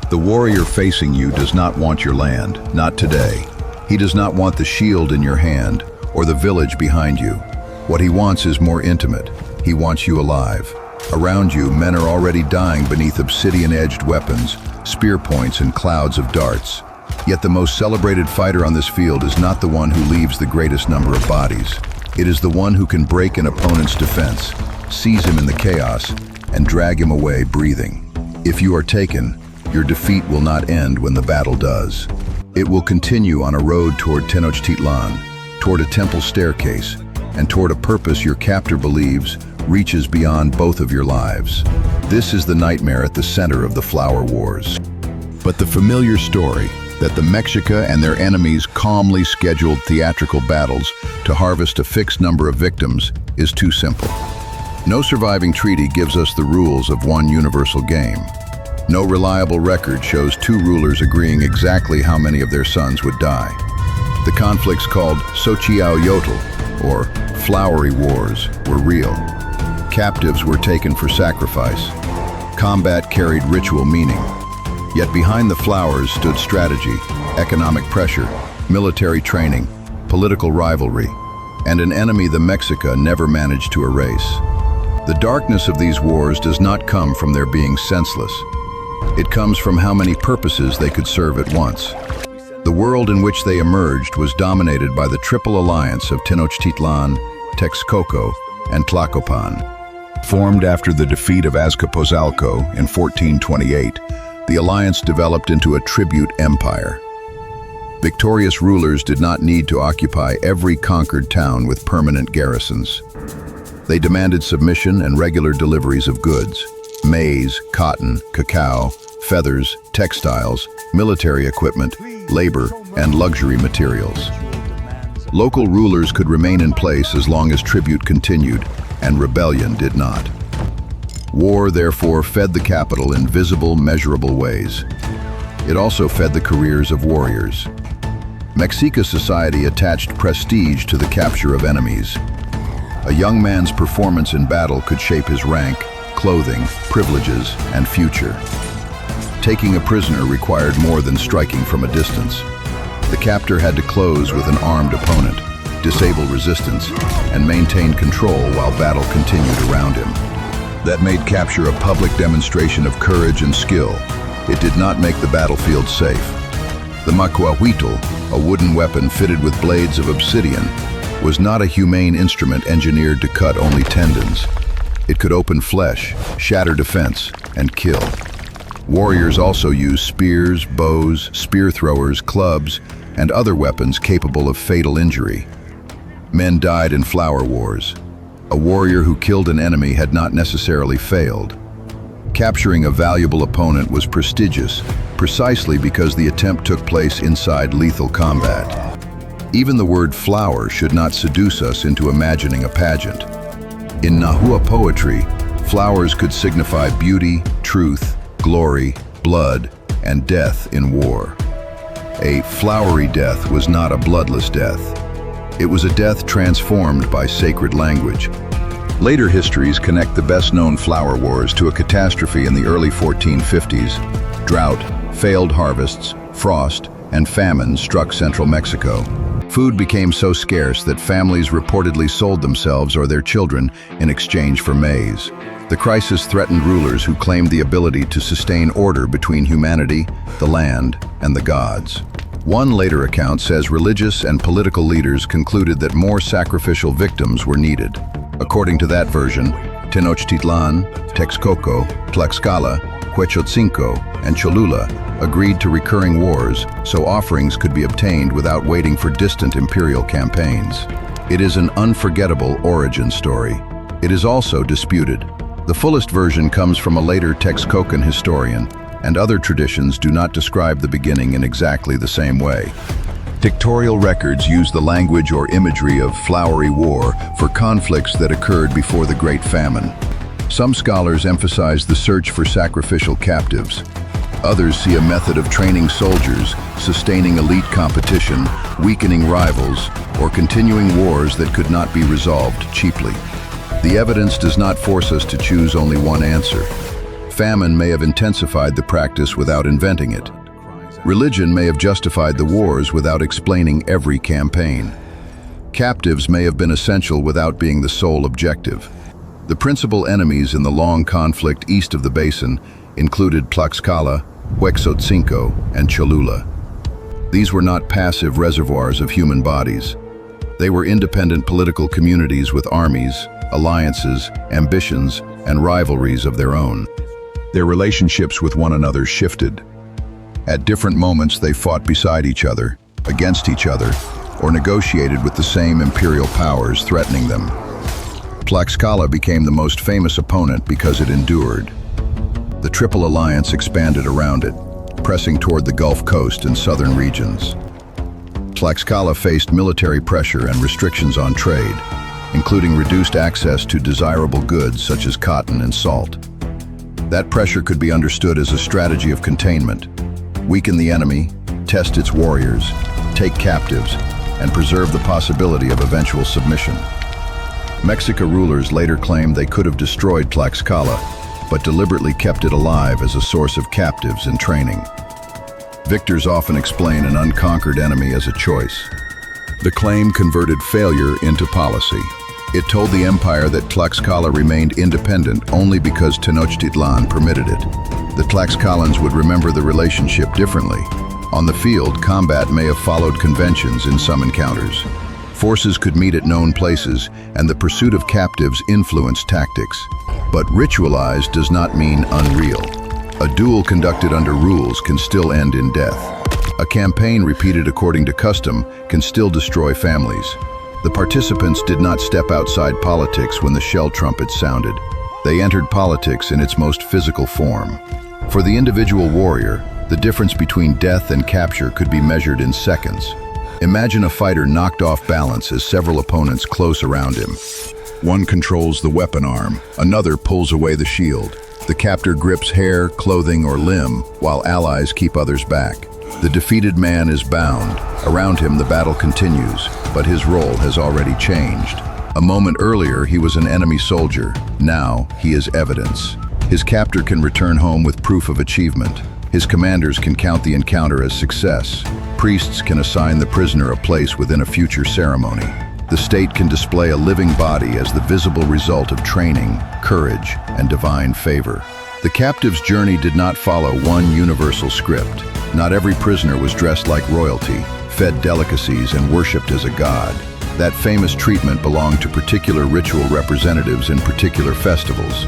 The warrior facing you does not want your land, not today. He does not want the shield in your hand or the village behind you. What he wants is more intimate. He wants you alive. Around you, men are already dying beneath obsidian-edged weapons, spear points, and clouds of darts. Yet the most celebrated fighter on this field is not the one who leaves the greatest number of bodies. It is the one who can break an opponent's defense, seize him in the chaos, and drag him away breathing. If you are taken, your defeat will not end when the battle does. It will continue on a road toward Tenochtitlan, toward a temple staircase, and toward a purpose your captor believes reaches beyond both of your lives. This is the nightmare at the center of the Flower Wars. But the familiar story that the Mexica and their enemies calmly scheduled theatrical battles to harvest a fixed number of victims is too simple. No surviving treaty gives us the rules of one universal game. No reliable record shows two rulers agreeing exactly how many of their sons would die. The conflicts called Ahuitzotl, or Flowery Wars, were real. Captives were taken for sacrifice. Combat carried ritual meaning. Yet behind the flowers stood strategy, economic pressure, military training, political rivalry, and an enemy the Mexica never managed to erase. The darkness of these wars does not come from their being senseless. It comes from how many purposes they could serve at once. The world in which they emerged was dominated by the triple alliance of Tenochtitlan, Texcoco, and Tlacopan. Formed after the defeat of Azcapotzalco in 1428, the alliance developed into a tribute empire. Victorious rulers did not need to occupy every conquered town with permanent garrisons. They demanded submission and regular deliveries of goods: maize, cotton, cacao, feathers, textiles, military equipment, labor, and luxury materials. Local rulers could remain in place as long as tribute continued, and rebellion did not. War, therefore, fed the capital in visible, measurable ways. It also fed the careers of warriors. Mexica society attached prestige to the capture of enemies. A young man's performance in battle could shape his rank, clothing, privileges, and future. Taking a prisoner required more than striking from a distance. The captor had to close with an armed opponent, disable resistance, and maintain control while battle continued around him. That made capture a public demonstration of courage and skill. It did not make the battlefield safe. The Ahuitzotl, a wooden weapon fitted with blades of obsidian, was not a humane instrument engineered to cut only tendons. It could open flesh, shatter defense, and kill. Warriors also used spears, bows, spear throwers, clubs, and other weapons capable of fatal injury. Men died in flower wars. A warrior who killed an enemy had not necessarily failed. Capturing a valuable opponent was prestigious, precisely because the attempt took place inside lethal combat. Even the word flower should not seduce us into imagining a pageant. In Nahua poetry, flowers could signify beauty, truth, glory, blood, and death in war. A flowery death was not a bloodless death. It was a death transformed by sacred language. Later histories connect the best-known flower wars to a catastrophe in the early 1450s. Drought, failed harvests, frost, and famine struck central Mexico. Food became so scarce that families reportedly sold themselves or their children in exchange for maize. The crisis threatened rulers who claimed the ability to sustain order between humanity, the land, and the gods. One later account says religious and political leaders concluded that more sacrificial victims were needed. According to that version, Tenochtitlan, Texcoco, Tlaxcala, Ahuitzotl, and Cholula agreed to recurring wars so offerings could be obtained without waiting for distant imperial campaigns. It is an unforgettable origin story. It is also disputed. The fullest version comes from a later Texcocan historian, and other traditions do not describe the beginning in exactly the same way. Pictorial records use the language or imagery of flowery war for conflicts that occurred before the Great Famine. Some scholars emphasize the search for sacrificial captives. Others see a method of training soldiers, sustaining elite competition, weakening rivals, or continuing wars that could not be resolved cheaply. The evidence does not force us to choose only one answer. Famine may have intensified the practice without inventing it. Religion may have justified the wars without explaining every campaign. Captives may have been essential without being the sole objective. The principal enemies in the long conflict east of the basin included Tlaxcala, Ahuitzotl, and Cholula. These were not passive reservoirs of human bodies. They were independent political communities with armies, alliances, ambitions, and rivalries of their own. Their relationships with one another shifted. At different moments they fought beside each other, against each other, or negotiated with the same imperial powers threatening them. Tlaxcala became the most famous opponent because it endured. The Triple Alliance expanded around it, pressing toward the Gulf Coast and southern regions. Tlaxcala faced military pressure and restrictions on trade, including reduced access to desirable goods such as cotton and salt. That pressure could be understood as a strategy of containment: weaken the enemy, test its warriors, take captives, and preserve the possibility of eventual submission. Mexica rulers later claimed they could have destroyed Tlaxcala, but deliberately kept it alive as a source of captives and training. Victors often explain an unconquered enemy as a choice. The claim converted failure into policy. It told the empire that Tlaxcala remained independent only because Tenochtitlan permitted it. The Tlaxcalans would remember the relationship differently. On the field, combat may have followed conventions in some encounters. Forces could meet at known places, and the pursuit of captives influenced tactics. But ritualized does not mean unreal. A duel conducted under rules can still end in death. A campaign repeated according to custom can still destroy families. The participants did not step outside politics when the shell trumpets sounded. They entered politics in its most physical form. For the individual warrior, the difference between death and capture could be measured in seconds. Imagine a fighter knocked off balance as several opponents close around him. One controls the weapon arm, another pulls away the shield. The captor grips hair, clothing, or limb, while allies keep others back. The defeated man is bound. Around him, the battle continues, but his role has already changed. A moment earlier, he was an enemy soldier. Now, he is evidence. His captor can return home with proof of achievement. His commanders can count the encounter as success. Priests can assign the prisoner a place within a future ceremony. The state can display a living body as the visible result of training, courage, and divine favor. The captive's journey did not follow one universal script. Not every prisoner was dressed like royalty, fed delicacies, and worshipped as a god. That famous treatment belonged to particular ritual representatives in particular festivals.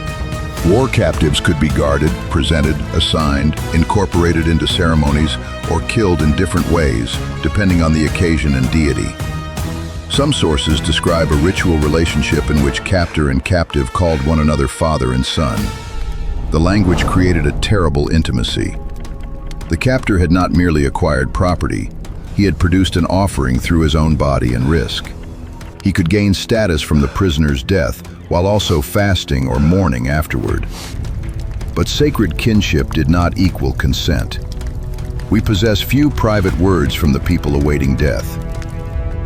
War captives could be guarded, presented, assigned, incorporated into ceremonies, or killed in different ways, depending on the occasion and deity. Some sources describe a ritual relationship in which captor and captive called one another father and son. The language created a terrible intimacy. The captor had not merely acquired property, he had produced an offering through his own body and risk. He could gain status from the prisoner's death while also fasting or mourning afterward. But sacred kinship did not equal consent. We possess few private words from the people awaiting death.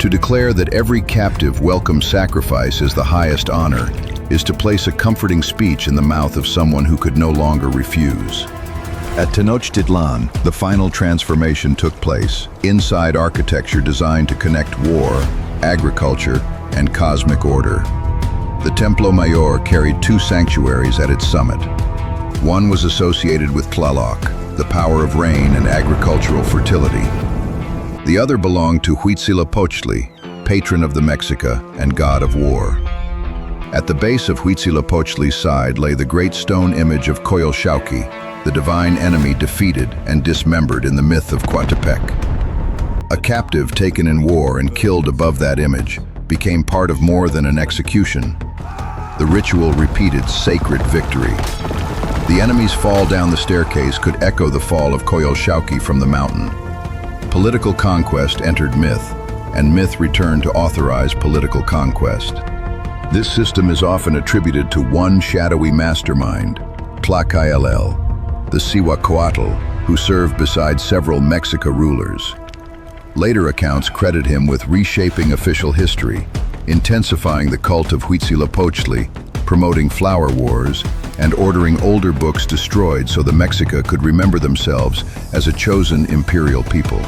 To declare that every captive welcomes sacrifice as the highest honor is to place a comforting speech in the mouth of someone who could no longer refuse. At Tenochtitlan, the final transformation took place, inside architecture designed to connect war, agriculture, and cosmic order. The Templo Mayor carried two sanctuaries at its summit. One was associated with Tlaloc, the power of rain and agricultural fertility. The other belonged to Huitzilopochtli, patron of the Mexica and god of war. At the base of Huitzilopochtli's side lay the great stone image of Coyolxauhqui, the divine enemy defeated and dismembered in the myth of Coatepec. A captive taken in war and killed above that image became part of more than an execution. The ritual repeated sacred victory. The enemy's fall down the staircase could echo the fall of Coyolxauhqui from the mountain. Political conquest entered myth, and myth returned to authorize political conquest. This system is often attributed to one shadowy mastermind, Tlacaelel, the Cihuacoatl, who served beside several Mexica rulers. Later accounts credit him with reshaping official history, intensifying the cult of Huitzilopochtli, promoting flower wars, and ordering older books destroyed so the Mexica could remember themselves as a chosen imperial people.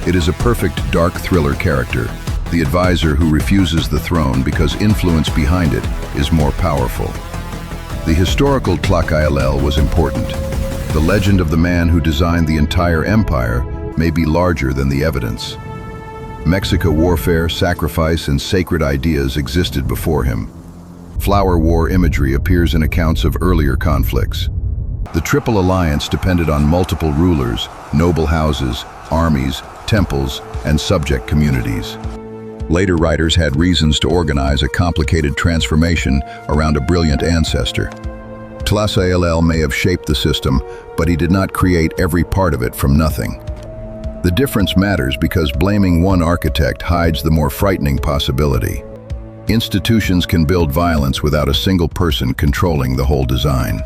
It is a perfect dark thriller character, the advisor who refuses the throne because influence behind it is more powerful. The historical Tlaxcala was important. The legend of the man who designed the entire empire may be larger than the evidence. Mexica warfare, sacrifice, and sacred ideas existed before him. Flower war imagery appears in accounts of earlier conflicts. The Triple Alliance depended on multiple rulers, noble houses, armies, temples, and subject communities. Later writers had reasons to organize a complicated transformation around a brilliant ancestor. Tlaxcala may have shaped the system, but he did not create every part of it from nothing. The difference matters because blaming one architect hides the more frightening possibility. Institutions can build violence without a single person controlling the whole design.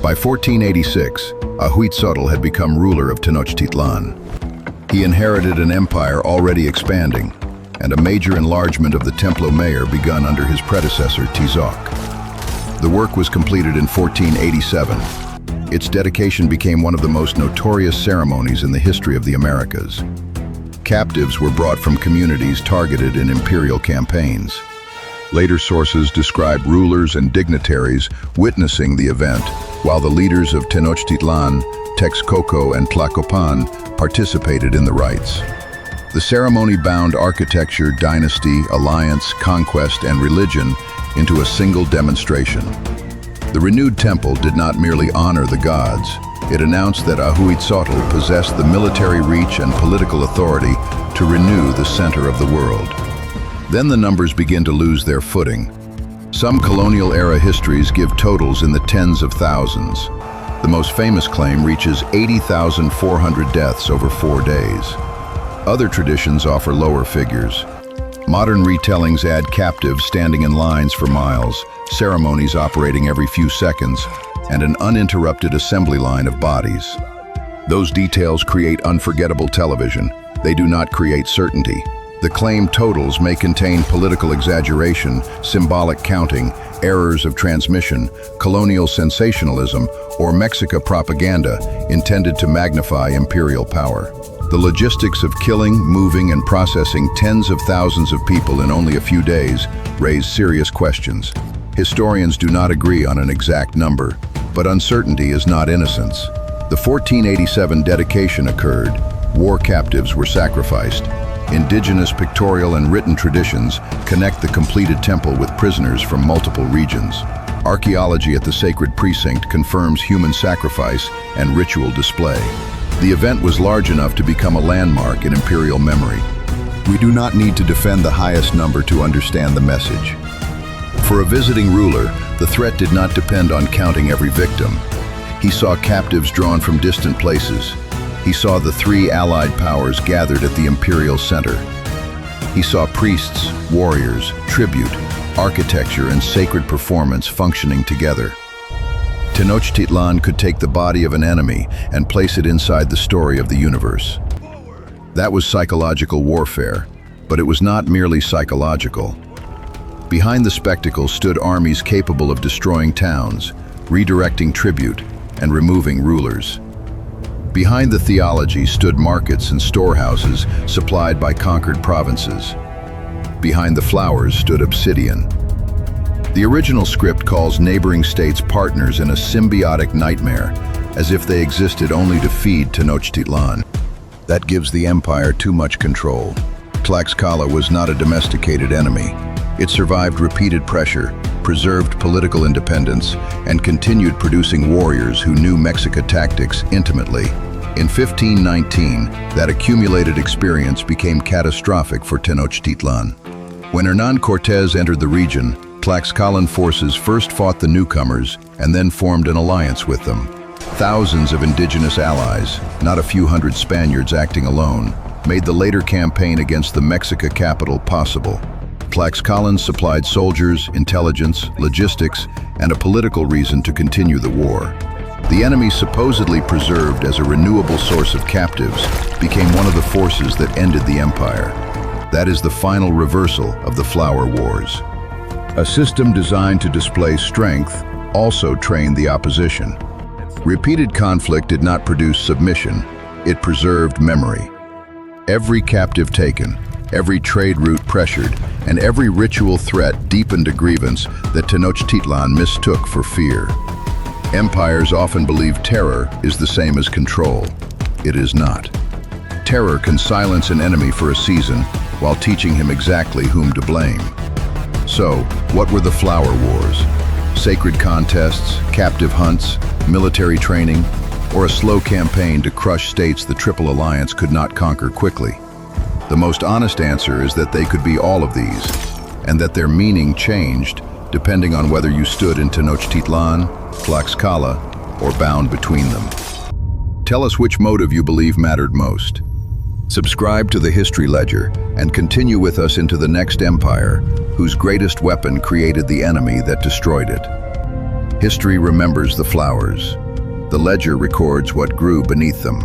By 1486, Ahuitzotl had become ruler of Tenochtitlan. He inherited an empire already expanding, and a major enlargement of the Templo Mayor begun under his predecessor, Tzoc. The work was completed in 1487. Its dedication became one of the most notorious ceremonies in the history of the Americas. Captives were brought from communities targeted in imperial campaigns. Later sources describe rulers and dignitaries witnessing the event, while the leaders of Tenochtitlan, Texcoco, and Tlacopan participated in the rites. The ceremony bound architecture, dynasty, alliance, conquest, and religion into a single demonstration. The renewed temple did not merely honor the gods, it announced that Ahuitzotl possessed the military reach and political authority to renew the center of the world. Then the numbers begin to lose their footing. Some colonial-era histories give totals in the tens of thousands. The most famous claim reaches 80,400 deaths over 4 days. Other traditions offer lower figures. Modern retellings add captives standing in lines for miles, ceremonies operating every few seconds, and an uninterrupted assembly line of bodies. Those details create unforgettable television. They do not create certainty. The claimed totals may contain political exaggeration, symbolic counting, errors of transmission, colonial sensationalism, or Mexica propaganda intended to magnify imperial power. The logistics of killing, moving, and processing tens of thousands of people in only a few days raise serious questions. Historians do not agree on an exact number, but uncertainty is not innocence. The 1487 dedication occurred. War captives were sacrificed. Indigenous pictorial and written traditions connect the completed temple with prisoners from multiple regions. Archaeology at the sacred precinct confirms human sacrifice and ritual display. The event was large enough to become a landmark in imperial memory. We do not need to defend the highest number to understand the message. For a visiting ruler, the threat did not depend on counting every victim. He saw captives drawn from distant places. He saw the three allied powers gathered at the imperial center. He saw priests, warriors, tribute, architecture, and sacred performance functioning together. Tenochtitlan could take the body of an enemy and place it inside the story of the universe. That was psychological warfare, but it was not merely psychological. Behind the spectacle stood armies capable of destroying towns, redirecting tribute, and removing rulers. Behind the theology stood markets and storehouses supplied by conquered provinces. Behind the flowers stood obsidian. The original script calls neighboring states partners in a symbiotic nightmare, as if they existed only to feed Tenochtitlan. That gives the empire too much control. Tlaxcala was not a domesticated enemy. It survived repeated pressure, preserved political independence, and continued producing warriors who knew Mexica tactics intimately. In 1519, that accumulated experience became catastrophic for Tenochtitlan. When Hernán Cortés entered the region, Tlaxcalan forces first fought the newcomers and then formed an alliance with them. Thousands of indigenous allies, not a few hundred Spaniards acting alone, made the later campaign against the Mexica capital possible. Tlaxcalans supplied soldiers, intelligence, logistics, and a political reason to continue the war. The enemy, supposedly preserved as a renewable source of captives, became one of the forces that ended the empire. That is the final reversal of the Flower Wars. A system designed to display strength also trained the opposition. Repeated conflict did not produce submission, it preserved memory. Every captive taken, every trade route pressured, and every ritual threat deepened a grievance that Tenochtitlan mistook for fear. Empires often believe terror is the same as control. It is not. Terror can silence an enemy for a season while teaching him exactly whom to blame. So, what were the Flower Wars? Sacred contests, captive hunts, military training, or a slow campaign to crush states the Triple Alliance could not conquer quickly? The most honest answer is that they could be all of these, and that their meaning changed depending on whether you stood in Tenochtitlan, Tlaxcala, or bound between them. Tell us which motive you believe mattered most. Subscribe to the History Ledger and continue with us into the next empire, whose greatest weapon created the enemy that destroyed it. History remembers the flowers. The ledger records what grew beneath them.